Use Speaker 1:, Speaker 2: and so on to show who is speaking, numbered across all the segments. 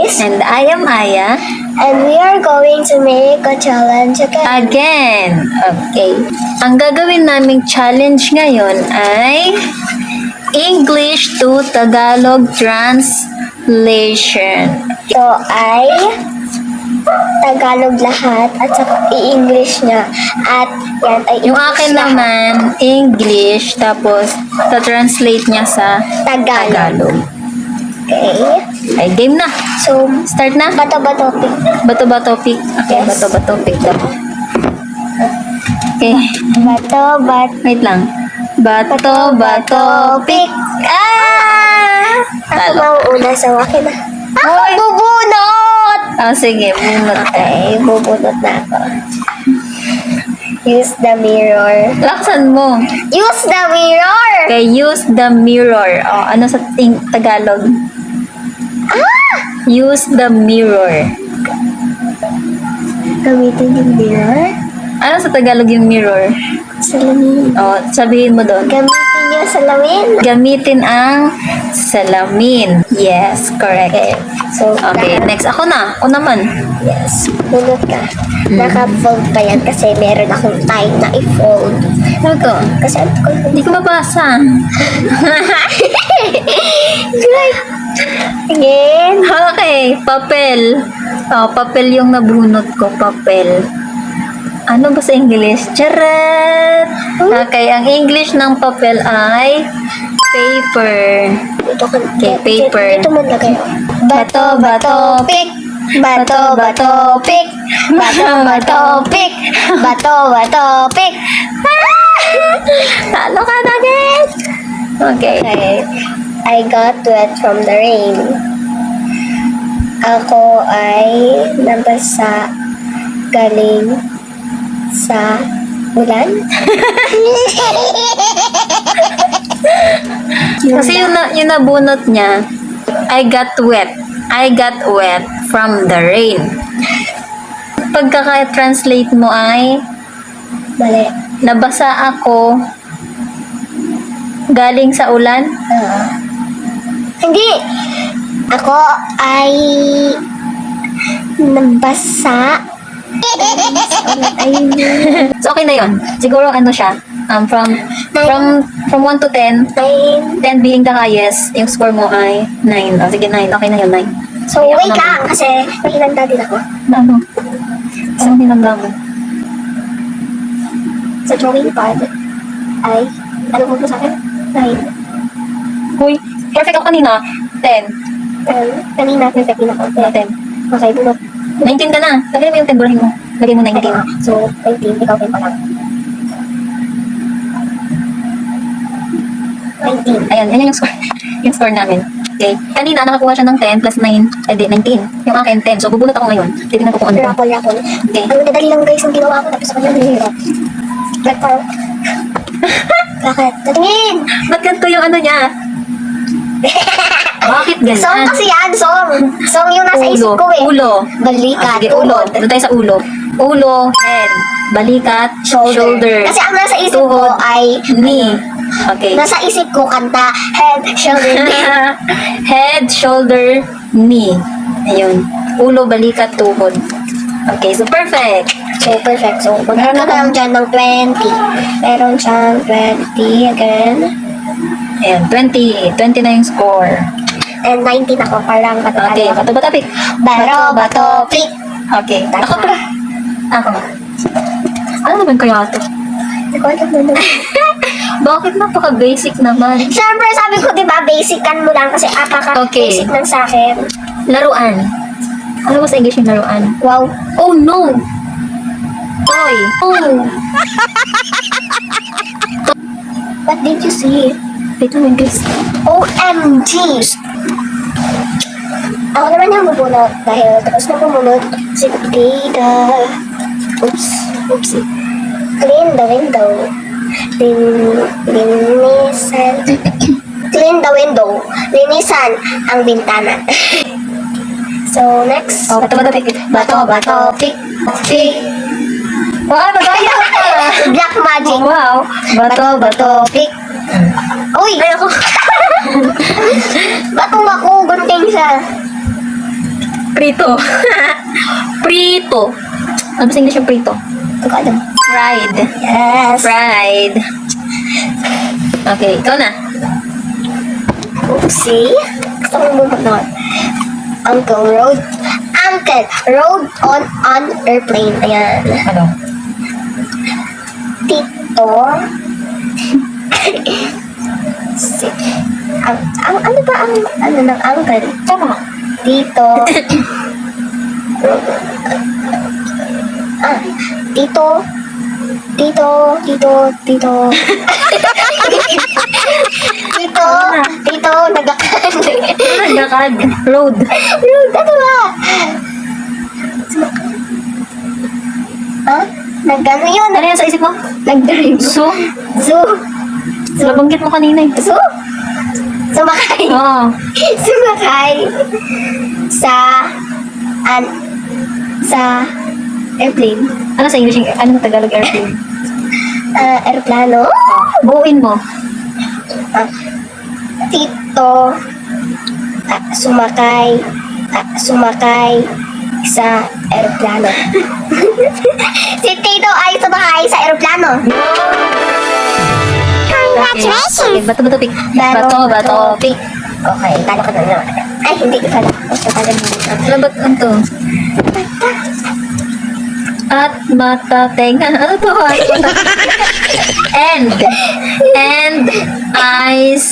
Speaker 1: Grace.
Speaker 2: And I am Aya.
Speaker 1: And we are going to make a challenge again.
Speaker 2: Again. Okay. Ang gagawin naming challenge ngayon ay English to Tagalog translation.
Speaker 1: So, ay Tagalog lahat at saka i-English niya. At yan ay
Speaker 2: Yung
Speaker 1: English
Speaker 2: akin
Speaker 1: lahat.
Speaker 2: naman, English, tapos ta-translate niya sa
Speaker 1: Tagalog.
Speaker 2: Tagalog.
Speaker 1: Okay.
Speaker 2: Ay, game na.
Speaker 1: So,
Speaker 2: Start na.
Speaker 1: bato-bato pick.
Speaker 2: Bato-bato pick. Okay,
Speaker 1: Yes.
Speaker 2: bato-bato pick daw. Okay.
Speaker 1: Bato-bato.
Speaker 2: Wait lang. Bato-bato pick. Ah!
Speaker 1: Ako
Speaker 2: Talo.
Speaker 1: mauuna sa akin na. Ako
Speaker 2: Hoy!
Speaker 1: bubunot!
Speaker 2: Ah, sige. Bunot ka.
Speaker 1: Okay, bubunot na ako. Use the mirror.
Speaker 2: Laksan mo.
Speaker 1: Use the mirror!
Speaker 2: Okay, use the mirror. Oh, ano sa Tagalog? Use the mirror.
Speaker 1: Gamitin yung mirror.
Speaker 2: Ano sa Tagalog yung mirror?
Speaker 1: Salamin.
Speaker 2: Oh, sabihin mo doon.
Speaker 1: Gamitin yung salamin.
Speaker 2: Gamitin ang salamin. Yes, correct.
Speaker 1: Okay. So,
Speaker 2: Okay, next. Ako na. Ako naman.
Speaker 1: Yes. Bunot ka. Naka-fold pa yan kasi meron akong time na i-fold.
Speaker 2: Ano to?
Speaker 1: Kasi ano ko
Speaker 2: Hindi ko mabasa.
Speaker 1: Again.
Speaker 2: Okay, papel. Oh, papel yung nabunot ko. Papel. Ano ba sa English? Charat! Okay, ang English ng papel ay paper.
Speaker 1: Dito ka.
Speaker 2: Okay, paper.
Speaker 1: Dito mo lagay.
Speaker 2: Bato, bato,
Speaker 1: pick. Bato, bato, pick. Bato, bato, pick. Bato, bato, pick.
Speaker 2: Talo ka na, guys! Okay.
Speaker 1: Okay. I got wet from the rain. Ako ay nabasa galing sa ulan.
Speaker 2: Kasi yung nabunot niya, I got wet. I got wet from the rain. Pagkaka-translate mo ay,
Speaker 1: Mali.
Speaker 2: nabasa ako galing sa ulan.
Speaker 1: Hindi. Ako ay nabasa. Ay,
Speaker 2: So, okay na yun. Siguro ano siya, from 1 to 10, 10 being the highest, yung score mo ay 9. O, sige, 9. Okay na yun, 9.
Speaker 1: So,
Speaker 2: Okay, ako
Speaker 1: wait
Speaker 2: naman.
Speaker 1: lang kasi may hinanda din ako.
Speaker 2: Na ano? Anong hinanda mo?
Speaker 1: Sa drawing pad ay, ano mo sa akin? 9.
Speaker 2: Uy, perfect ako kanina. 10.
Speaker 1: Kanina, perfect din ako.
Speaker 2: 10.
Speaker 1: Okay, bunot.
Speaker 2: 19 ka na. Lagay mo yung 10, burahin mo. Lagay mo 19.
Speaker 1: So, 19, ikaw 10 pa lang. 19.
Speaker 2: Ayan, yan yung score. Yung score namin. Okay. Kanina, nakakuha siya ng 10 plus 9. Edi, 19. Yung akin, 10. So, bubunot ako ngayon. Titignan ko kung ano.
Speaker 1: Rapol.
Speaker 2: Okay.
Speaker 1: Ang madali lang guys yung ginawa ko tapos ako yung nahihirap. Like parang... Bakit? Tatingin!
Speaker 2: Ba't ganito yung ano niya? Bakit ganyan?
Speaker 1: Song kasi yan, song! Song yung nasa isip ko eh.
Speaker 2: Ulo.
Speaker 1: Balikat,
Speaker 2: Sige, ulo.
Speaker 1: tuhod.
Speaker 2: Doon tayo sa ulo. Ulo, head. Balikat, shoulder.
Speaker 1: Kasi ang nasa isip ko
Speaker 2: tuhod,
Speaker 1: ay...
Speaker 2: knee. Okay.
Speaker 1: Nasa isip ko kanta, head, shoulder, knee.
Speaker 2: Head, shoulder, knee. Ayun. Ulo, balikat, tuhod. Okay, so perfect.
Speaker 1: So, perfect. So, magkaroon ka lang dyan ng 20. Meron siyang 20 again.
Speaker 2: Ayan, 20. 20 na yung score.
Speaker 1: And 19 ako, parang
Speaker 2: Okay, bato-bato pick.
Speaker 1: Bato, pick.
Speaker 2: Okay, ako pa. Ako. Ano naman kaya ito?
Speaker 1: Hindi ko alam na.
Speaker 2: Bakit napaka-basic naman?
Speaker 1: Siyempre, sabi ko, di ba, basican mo lang kasi apaka-basic lang sa akin.
Speaker 2: Laruan. Ano ba sa English yung laruan?
Speaker 1: Wow.
Speaker 2: Oh no! Toy. Oh!
Speaker 1: What did you see?
Speaker 2: Ito yung English.
Speaker 1: OMG! Ako naman yung bubunot dahil tapos na bumunot si Data. Oops. Oopsie. Clean the window. Linisan. Clean the window. Linisan ang bintana. So, next.
Speaker 2: Oh, bato-bato pick.
Speaker 1: Bato, pick. Pick.
Speaker 2: Wow, magaya ka!
Speaker 1: Black magic.
Speaker 2: Oh, wow. Bato-bato
Speaker 1: pick. Uy!
Speaker 2: Ay, ako.
Speaker 1: Batong ako, gunting siya.
Speaker 2: Prito. Prito. Ano ba sa English yung prito?
Speaker 1: Hindi ko alam.
Speaker 2: Fried.
Speaker 1: Yes.
Speaker 2: Fried. Okay, ikaw na.
Speaker 1: Oopsie. Gusto ko bumot naman. Uncle rode on airplane. Ayan.
Speaker 2: Ano?
Speaker 1: Tito. si, ano ba ang ano ng uncle?
Speaker 2: Tama.
Speaker 1: Tito. Tito. Tito. Tito, nagakad.
Speaker 2: Nagakad. Road.
Speaker 1: Ano ba? Ha? Nagano yun?
Speaker 2: Ano yan sa isip mo?
Speaker 1: Nag-drive.
Speaker 2: So?
Speaker 1: Zoo.
Speaker 2: Nabanggit mo kanina eh.
Speaker 1: Zoo? Sumakay.
Speaker 2: Oo.
Speaker 1: Sumakay sa sa airplane.
Speaker 2: Ano sa English? Ano sa Tagalog airplane?
Speaker 1: Aeroplano.
Speaker 2: Buuin mo.
Speaker 1: Tito. Sumakay sa aeroplano. Si Tito ay sumakay sa aeroplano.
Speaker 2: Okay, bato pick. Bato pick.
Speaker 1: Okay, talo ka na naman. Ay, hindi ko talo. Basta talo mo.
Speaker 2: Ano ba ang to? At mata, tenga. Ano to? And eyes.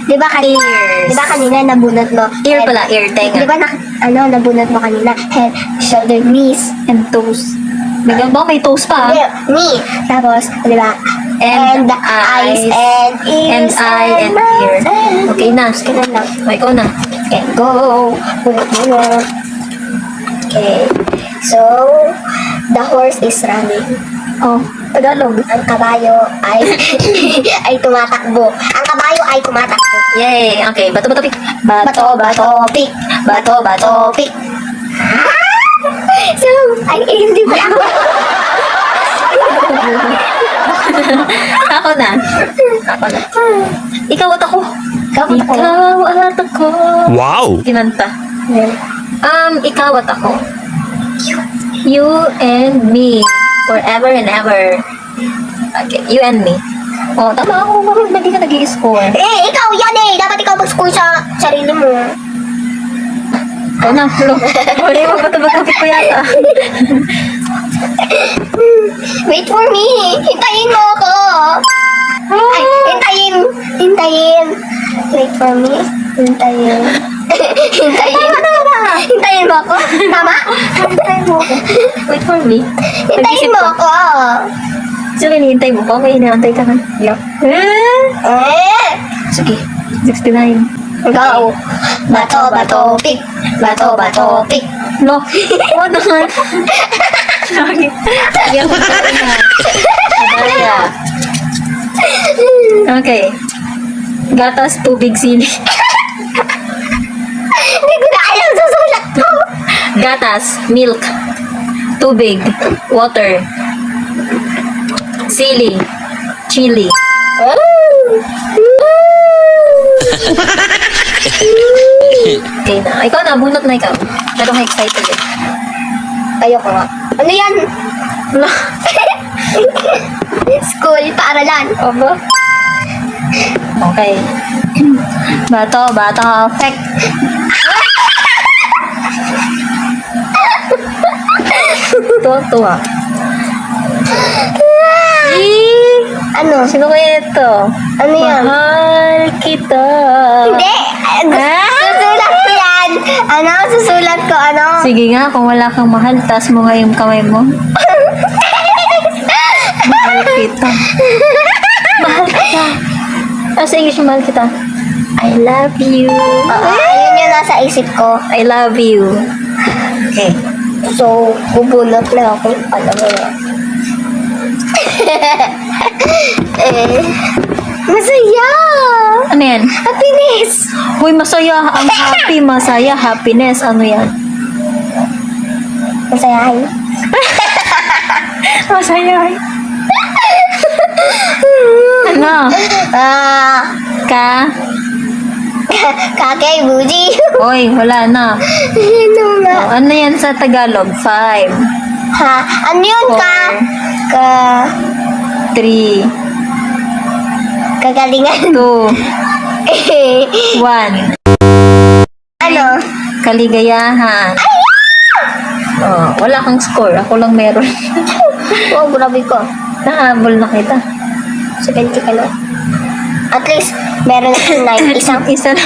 Speaker 1: Di ba kanina nabunot mo?
Speaker 2: Ear pala, ear, tenga.
Speaker 1: Di ba nabunot mo kanina? Head, shoulder, knees.
Speaker 2: And toes. Baka may toes pa.
Speaker 1: Hindi, knee. Tapos, di ba?
Speaker 2: And
Speaker 1: eyes,
Speaker 2: eyes,
Speaker 1: and
Speaker 2: and
Speaker 1: ears,
Speaker 2: eye, and ear. Okay na.
Speaker 1: Ganun lang.
Speaker 2: Okay, ikaw na.
Speaker 1: Okay, go. Bunot mo. Okay. So, the horse is running.
Speaker 2: Oh, Tagalog.
Speaker 1: Ang kabayo ay ay tumatakbo. Ang kabayo ay tumatakbo.
Speaker 2: Yay! Okay, bato pick.
Speaker 1: Pick. Bato, pick. So, ay, hindi pa ako.
Speaker 2: Ako na. Ikaw at ako.
Speaker 1: Ikaw at ako.
Speaker 2: Ikaw at ako.
Speaker 3: Wow!
Speaker 2: Kinanta. Ikaw at ako. You and me. Forever and ever. Okay, you and me. Oh, tama ako. Bakit hindi ka nag-i-score?
Speaker 1: Ikaw yan eh. Dapat ikaw mag-score sa sarili mo.
Speaker 2: Ikaw na, Flo. Wala yung magbato-bato ko yata.
Speaker 1: Wait for me. Hintayin mo ako. Ay, hintayin. Wait for me. Hintayin. Hintayin mo ako. Tama? Hintayin mo ako.
Speaker 2: Wait for me.
Speaker 1: Hintayin mo ako.
Speaker 2: Sige, hinihintay mo pa. May inaantay ka na. Yeah. Sige, 69.
Speaker 1: Go. Bato, pick. Bato, pick.
Speaker 2: No. What naman? Sorry. Yan ko na. Abaya. Okay. Gatas, tubig, sili.
Speaker 1: Hindi ko na alam susulat ko.
Speaker 2: Gatas, milk, tubig, water, sili, chili. Okay na. Ikaw na, bunot na ikaw. Pero ka excited eh.
Speaker 1: Ayoko nga. Ano yan?
Speaker 2: Wala.
Speaker 1: School, paaralan.
Speaker 2: Aba? Okay. Bato, fek. Tuwa.
Speaker 1: Ano?
Speaker 2: Sino kaya ito?
Speaker 1: Ano yan?
Speaker 2: Mahal kita.
Speaker 1: Hindi! Susulat ko yan! Susulat ko,
Speaker 2: Sige nga, kung wala kang mahal, taas mo nga yung kamay mo. Mahal kita. Mahal kita. Sa English, mahal kita. I love you.
Speaker 1: Yun yung nasa isip ko.
Speaker 2: I love you. Okay.
Speaker 1: So, bubunot na ako. Alam mo na. Masaya!
Speaker 2: Ano yan?
Speaker 1: Happiness!
Speaker 2: Uy, masaya. Ang happy, masaya, happiness. Ano yan?
Speaker 1: Masayahin.
Speaker 2: Masaya. Ano?
Speaker 1: Ah,
Speaker 2: Ka?
Speaker 1: Kakay, buji.
Speaker 2: Oy, wala na.
Speaker 1: Ano nga?
Speaker 2: O, ano yan sa Tagalog? 5,
Speaker 1: Ha? Ano yun ka?
Speaker 2: 3,
Speaker 1: Kagalingan.
Speaker 2: 2, 1.
Speaker 1: Ano?
Speaker 2: Kaligayahan. Oh, wala kang score. Ako lang meron.
Speaker 1: Oh, grabe ko.
Speaker 2: Nahabol na kita.
Speaker 1: 70 ka na. At least, meron na 9.
Speaker 2: Isa na.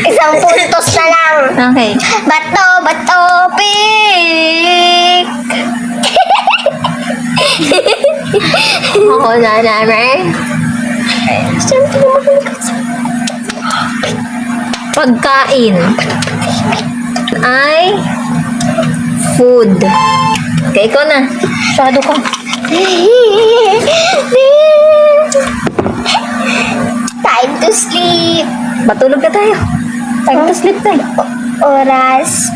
Speaker 1: Isang puntos na lang.
Speaker 2: Okay.
Speaker 1: Bato, pick!
Speaker 2: Ako na namin.
Speaker 1: Siyempre naman ko.
Speaker 2: Pagkain ay food. Okay, ikaw na. Shadow ka.
Speaker 1: Time to sleep.
Speaker 2: Matulog na tayo. Time to sleep tayo.
Speaker 1: Oras.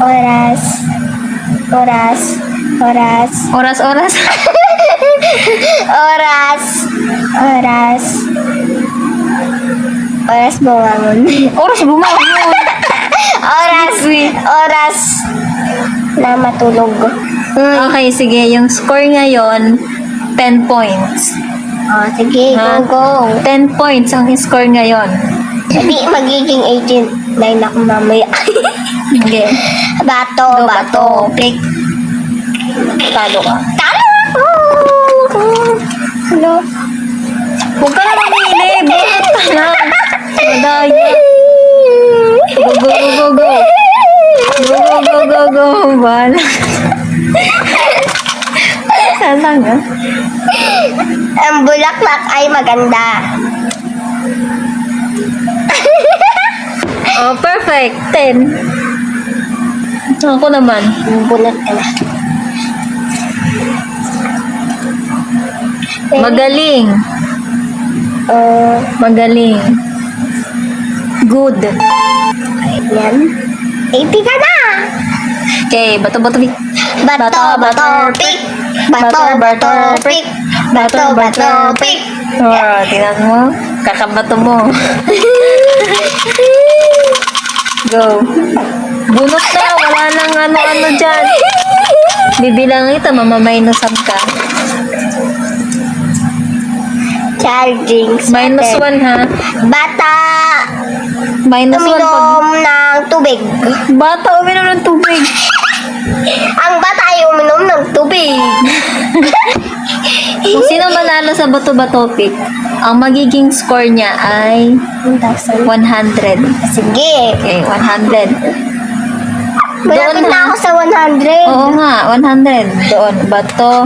Speaker 1: Oras bumangon.
Speaker 2: Oras bumangon.
Speaker 1: Oras na matulog.
Speaker 2: Okay, sige. Yung score ngayon, 10 points.
Speaker 1: Oh, sige,
Speaker 2: Ha?
Speaker 1: go.
Speaker 2: 10 points ang score ngayon.
Speaker 1: Hindi magiging 89 ako mamaya.
Speaker 2: Okay.
Speaker 1: Bato, pick.
Speaker 2: Talo ka.
Speaker 1: Talo! Hello?
Speaker 2: Huwag ka na mamili. Bunot ka lang. Madaya. Go. Go. Bahala. Sana nga.
Speaker 1: Ang bulaklak ay maganda.
Speaker 2: Oh, perfect. 10. Ako naman.
Speaker 1: Bunot ka na.
Speaker 2: Magaling. Magaling. Good.
Speaker 1: Yan. 80 ka na.
Speaker 2: Okay, bato, pick.
Speaker 1: Bato, pick. Pick. Pick.
Speaker 2: Oh, tingnan mo. Kakabato mo. Go. Bunot na. Wala nang ano-ano dyan. Bibilang kita, mamamainusan ka.
Speaker 1: Charging.
Speaker 2: Minus 1 ha.
Speaker 1: Bata.
Speaker 2: Minus 1 pag...
Speaker 1: Uminom ng tubig.
Speaker 2: Bata, uminom ng tubig.
Speaker 1: Ang bata ay uminom ng tubig.
Speaker 2: Kung sino manalo sa bato-bato pick, ang magiging score niya ay 100.
Speaker 1: 1,000. Sige.
Speaker 2: Okay, 100.
Speaker 1: Malapit
Speaker 2: Doon,
Speaker 1: na
Speaker 2: ha?
Speaker 1: ako sa 100.
Speaker 2: Oo nga, 100. Doon, bato.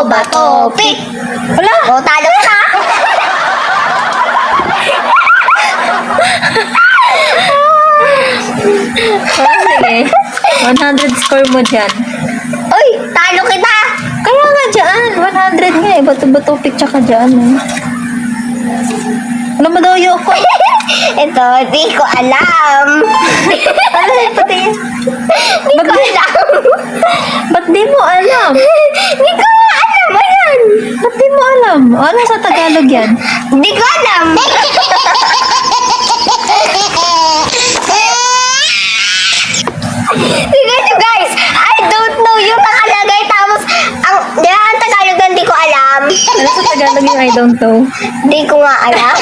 Speaker 1: Bato, pick.
Speaker 2: Wala.
Speaker 1: O, talo ka.
Speaker 2: Sige. 100 score mo dyan.
Speaker 1: Uy, talo kita.
Speaker 2: Kaya nga dyan, 100 nga eh. Bato-bato pick tsaka dyan. Eh. Ano ba daw yung ako?
Speaker 1: Ito, di ko alam.
Speaker 2: Ano yun, pati yan?
Speaker 1: Di ko alam.
Speaker 2: Ba't di mo alam?
Speaker 1: Di ko alam. Ayan.
Speaker 2: Ba't di mo alam? Ano sa Tagalog yan?
Speaker 1: Di ko alam. Tignan nyo guys, I don't know yung nakalagay tapos ang Tagalog na di ko alam.
Speaker 2: Ano sa Tagalog yung I don't know?
Speaker 1: Di ko nga alam.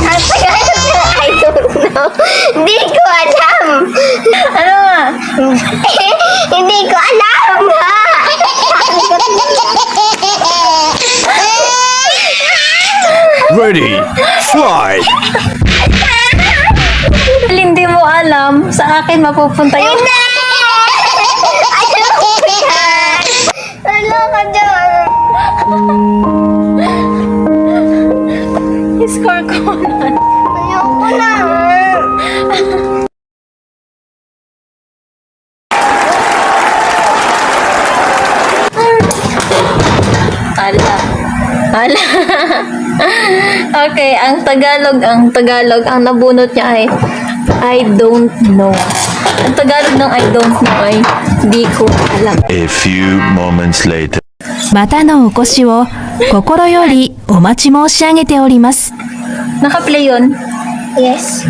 Speaker 1: Ang Tagalog na I don't know. Di ko alam.
Speaker 2: Ano nga?
Speaker 1: Hindi ko alam ha.
Speaker 3: Ready, fly!
Speaker 2: Hindi mo alam, sa akin mapupunta yung...
Speaker 1: Hindi! Ayoko yan! Ano ka dyan?
Speaker 2: Score ko na.
Speaker 1: Ayoko na.
Speaker 2: Hala. Okay, ang Tagalog, ang nabunot niya ay I don't know. Ang Tagalog ng I don't know ay di ko alam.
Speaker 3: A few moments later.
Speaker 4: またのお越しを心よりお待ち申し上げております。
Speaker 2: Naka-play yun.
Speaker 1: Yes.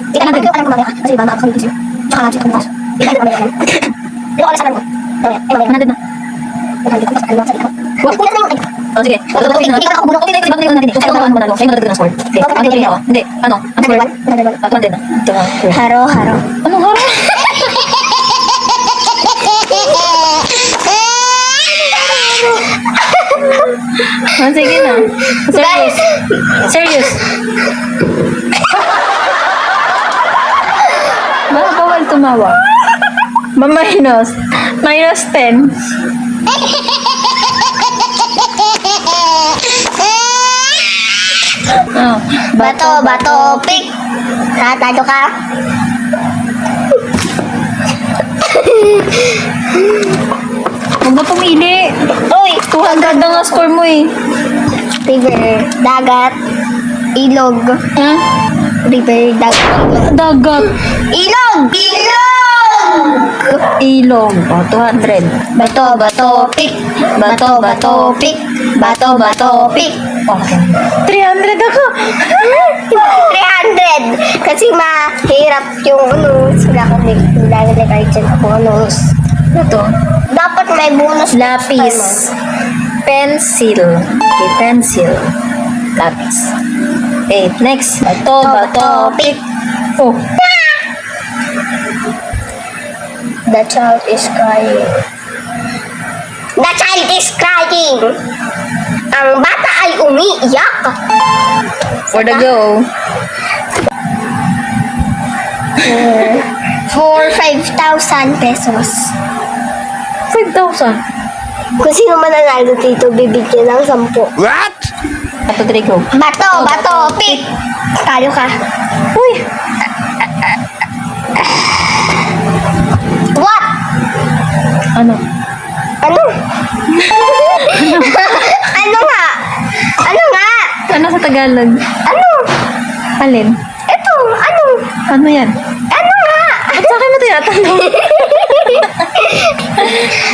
Speaker 1: Hindi ka alam ko mamaya kasi iba makakawin ko sa'yo. Tsaka natin kung bukas. Hindi ka mamaya alam. Hindi ko alam saan mo. Mamaya.
Speaker 2: 100 na.
Speaker 1: Hindi ko basta alam sa ikaw. Kuya na yung
Speaker 2: Oh, sige. Okay,
Speaker 1: Hindi ka nakakabulok.
Speaker 2: okay, sige, ibang natin. Sa'yo ako manalo. Sa'yo madagdagan ng score. Sige, ang tuloy ako. Hindi, ano? Ang score? 200 na. Ito nga.
Speaker 1: Haro, haro.
Speaker 2: Anong haro? Ah, sige na. Serious. Serious. Bakit bawal tumawa? Ma-minus. Minus 10. Oh,
Speaker 1: Bato, bato, pick. Tatado ka.
Speaker 2: huwag mo pumili.
Speaker 1: Uy,
Speaker 2: 200 na nga score mo eh.
Speaker 1: river, dagat, ilog.
Speaker 2: Ha?
Speaker 1: River, dagat, ilog.
Speaker 2: Dagat.
Speaker 1: Ilog! Ilog!
Speaker 2: Ilog. Oh, 200.
Speaker 1: Bato, bato, pick. Bato, bato, pick. Bato, bato, pick.
Speaker 2: Okay. 300 ako.
Speaker 1: 300! Kasi mahirap yung ano, sila kami. Nilagay dyan ako ano.
Speaker 2: Ito.
Speaker 1: Dapat may bonus.
Speaker 2: Lapis. Pencil. Okay, pencil. Lapis. Okay, next. Bato, bato, pick. Oh.
Speaker 1: The child is crying. The child is crying. Ang bata ay umiiyak.
Speaker 2: For the go.
Speaker 1: For 5,000 pesos.
Speaker 2: 5,000.
Speaker 1: Kung sino man nanalo dito, bibigyan ng 10.
Speaker 3: What?
Speaker 2: Bato, three, go.
Speaker 1: Bato, bato, pick. Talo ka.
Speaker 2: Uy.
Speaker 1: What?
Speaker 2: Ano?
Speaker 1: Ano? Ano nga? Ano nga?
Speaker 2: Ano sa Tagalog?
Speaker 1: Ano?
Speaker 2: Alin?
Speaker 1: Ito, ano?
Speaker 2: Ano yan?
Speaker 1: Ano nga?
Speaker 2: Ba't sa akin mo tinatanong?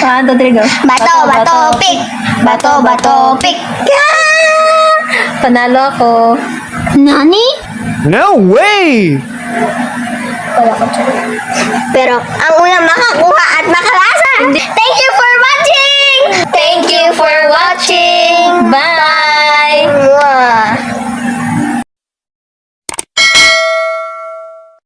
Speaker 2: 1, 2, 3, go.
Speaker 1: Bato, bato, pick. Bato, bato, pick.
Speaker 2: Panalo ako.
Speaker 1: Nani?
Speaker 3: No way!
Speaker 1: Wala ko dyan. Pero, ang unang makakuha at makalasa. Thank you for watching! Thank you for watching!
Speaker 2: Bye!
Speaker 1: Mwah.